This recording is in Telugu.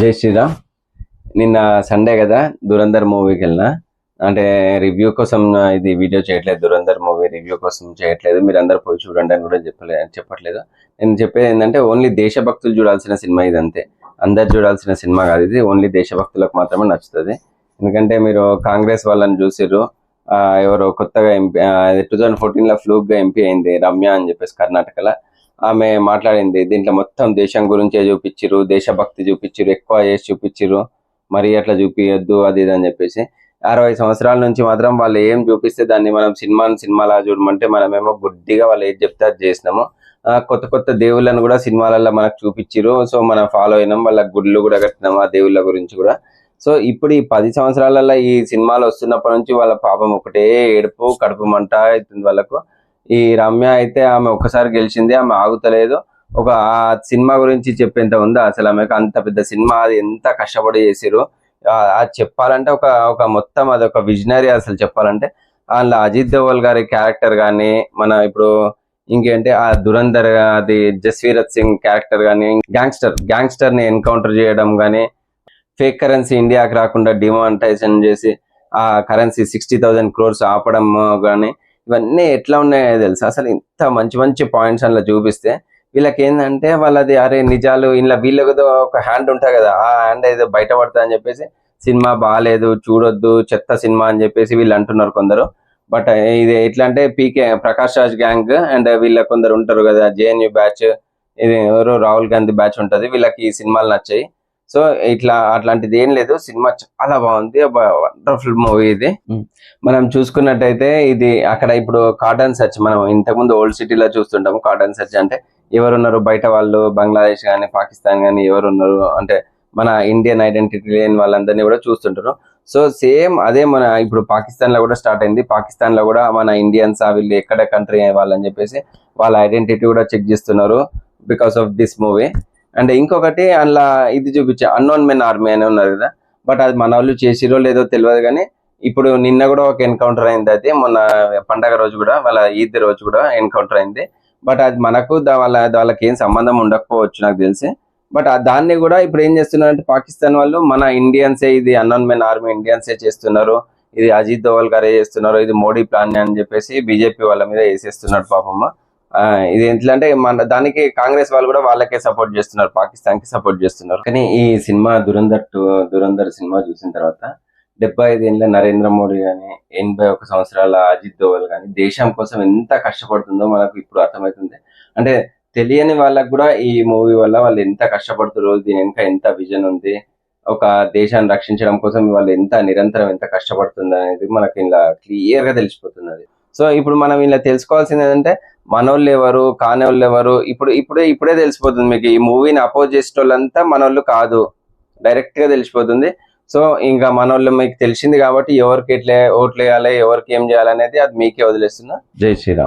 జై శ్రీరామ్. నిన్న సండే కదా, దురంధర్ మూవీకి వెళ్ళిన. అంటే రివ్యూ కోసం ఇది వీడియో చేయట్లేదు, దురంధర్ మూవీ రివ్యూ కోసం చేయట్లేదు. మీరు అందరు పోయి చూడండి అని కూడా చెప్పట్లేదు. నేను చెప్పేది ఏంటంటే ఓన్లీ దేశభక్తులు చూడాల్సిన సినిమా ఇది, అంతే. అందరు చూడాల్సిన సినిమా కాదు ఇది, ఓన్లీ దేశభక్తులకు మాత్రమే నచ్చుతుంది. ఎందుకంటే మీరు కాంగ్రెస్ వాళ్ళని చూసిర్రు, ఎవరో కొత్తగా ఎంపీ 2014లో ఫ్లూక్గా ఎంపీ అయింది రమ్య అని చెప్పేసి కర్ణాటకలో. ఆమె మాట్లాడింది దీంట్లో మొత్తం దేశం గురించే చూపించిరు, దేశభక్తి చూపించిరు, ఎక్కువ చేసి చూపించిరు, మరి అట్లా చూపించద్దు అది ఇది అని చెప్పేసి. 60 సంవత్సరాల నుంచి మాత్రం వాళ్ళు ఏం చూపిస్తే దాన్ని మనం సినిమాలా చూడమంటే మనమేమో గుడ్డిగా వాళ్ళు ఏది చెప్తే అది చేసినాము. కొత్త కొత్త దేవుళ్ళను కూడా సినిమాలలో మనకు చూపించిరు. సో మనం ఫాలో అయినాం, వాళ్ళ గుళ్ళు కూడా కట్టినాము ఆ దేవుళ్ళ గురించి కూడా. సో ఇప్పుడు ఈ 10 సంవత్సరాలలో ఈ సినిమాలు వస్తున్నప్పటి నుంచి వాళ్ళ పాపం ఒకటే ఏడుపు, కడుపు మంట అవుతుంది వాళ్ళకు. ఈ రమ్య అయితే ఆమె ఒక్కసారి గెలిచింది, ఆమె ఆగుతలేదు. ఒక సినిమా గురించి చెప్పేంత ఉందా అసలు ఆమెకు? అంత పెద్ద సినిమా, అది ఎంత కష్టపడి చేసిరు అది చెప్పాలంటే ఒక మొత్తం అది ఒక విజనరీ. అసలు చెప్పాలంటే అందులో అజిత్ దోవల్ గారి క్యారెక్టర్ కానీ, మన ఇప్పుడు ఇంకేంటి ఆ దురంధర్ అది జస్వీరత్ సింగ్ క్యారెక్టర్ కానీ, గ్యాంగ్స్టర్ ని ఎన్కౌంటర్ చేయడం కానీ, ఫేక్ కరెన్సీ ఇండియాకి రాకుండా డిమానిటైజేషన్ చేసి ఆ కరెన్సీ 60,000 crores ఆపడం కానీ, ఇవన్నీ ఎట్లా ఉన్నాయో తెలుసా? అసలు ఇంత మంచి మంచి పాయింట్స్ అందులో చూపిస్తే వీళ్ళకి ఏంటంటే వాళ్ళది అరే నిజాలు ఇలా వీళ్ళకి ఒక హ్యాండ్ ఉంటాయి కదా, ఆ హ్యాండ్ ఏదో బయటపడతా అని చెప్పేసి సినిమా బాగాలేదు, చూడొద్దు, చెత్త సినిమా అని చెప్పేసి వీళ్ళు అంటున్నారు కొందరు. బట్ ఇది ఎట్లా అంటే పీకే ప్రకాష్ రాజ్ గ్యాంగ్ అండ్ వీళ్ళ కొందరు ఉంటారు కదా, జేఎన్యూ బ్యాచ్, ఇది ఎవరు రాహుల్ గాంధీ బ్యాచ్ ఉంటుంది, వీళ్ళకి ఈ సినిమాలు నచ్చాయి. సో ఇట్లా అట్లాంటిది ఏం లేదు, సినిమా చాలా బాగుంది, వండర్ఫుల్ మూవీ ఇది. మనం చూసుకున్నట్టయితే ఇది అక్కడ ఇప్పుడు కార్డన్ సర్చ్, మనం ఇంతకుముందు ఓల్డ్ సిటీలో చూస్తుంటాము. కార్డన్ సర్చ్ అంటే ఎవరున్నారు బయట వాళ్ళు, బంగ్లాదేశ్ కానీ పాకిస్తాన్ కానీ ఎవరున్నారు అంటే మన ఇండియన్ ఐడెంటిటీ లేని వాళ్ళందరినీ కూడా చూస్తుంటారు. సో సేమ్ అదే మన ఇప్పుడు పాకిస్తాన్ లో కూడా స్టార్ట్ అయింది. పాకిస్తాన్ లో కూడా మన ఇండియన్స్ వీళ్ళు ఎక్కడ కంట్రీ వాళ్ళని చెప్పేసి వాళ్ళ ఐడెంటిటీ కూడా చెక్ చేస్తున్నారు because of this movie. And ఇంకొకటి అందులో ఇది చూపించే అన్నోన్ మెన్ ఆర్మీ అని ఉన్నారు కదా, బట్ అది మన వాళ్ళు చేసిరో లేదో తెలియదు. కానీ ఇప్పుడు నిన్న కూడా ఒక ఎన్కౌంటర్ అయింది, అది మొన్న పండగ రోజు కూడా, వాళ్ళ ఈద్ రోజు కూడా ఎన్కౌంటర్ అయింది. బట్ అది మనకు వాళ్ళకి ఏం సంబంధం ఉండకపోవచ్చు నాకు తెలిసి. బట్ దాన్ని కూడా ఇప్పుడు ఏం చేస్తున్నారంటే పాకిస్తాన్ వాళ్ళు మన ఇండియన్సే, ఇది అన్నోన్ మెన్ ఆర్మీ ఇండియన్సే చేస్తున్నారు, ఇది అజిత్ దోవల్ గారే చేస్తున్నారు, ఇది మోడీ ప్లాన్ అని చెప్పేసి బీజేపీ వాళ్ళ మీద వేసేస్తున్నారు పాపమ్మ. ఇది ఎట్లా అంటే మన దానికి కాంగ్రెస్ వాళ్ళు కూడా వాళ్ళకే సపోర్ట్ చేస్తున్నారు, పాకిస్తాన్ కి సపోర్ట్ చేస్తున్నారు. కానీ ఈ సినిమా దురంధర్ సినిమా చూసిన తర్వాత 75 ఏళ్ళ నరేంద్ర మోడీ కానీ, 81 సంవత్సరాల అజిత్ దోవల్ కానీ దేశం కోసం ఎంత కష్టపడుతుందో మనకు ఇప్పుడు అర్థమవుతుంది. అంటే తెలియని వాళ్ళకు కూడా ఈ మూవీ వల్ల వాళ్ళు ఎంత కష్టపడుతున్నారు, దీని వెనుక ఎంత విజన్ ఉంది, ఒక దేశాన్ని రక్షించడం కోసం వాళ్ళు నిరంతరం ఎంత కష్టపడుతుంది అనేది మనకి ఇలా క్లియర్ గా తెలిసిపోతున్నది. సో ఇప్పుడు మనం ఇలా తెలుసుకోవాల్సింది ఏంటంటే మనోళ్ళు ఎవరు, కానోళ్ళు ఎవరు, ఇప్పుడే తెలిసిపోతుంది మీకు. ఈ మూవీని అపోజ్ చేసే వాళ్ళంతా మనోళ్ళు కాదు, డైరెక్ట్ గా తెలిసిపోతుంది. సో ఇంకా మనోళ్ళు మీకు తెలిసింది కాబట్టి ఎవరికి ఎట్లా ఓట్లు వేయాలి, ఎవరికి ఏం చేయాలనేది అది మీకే వదిలేస్తున్నా. జై శ్రీరామ్.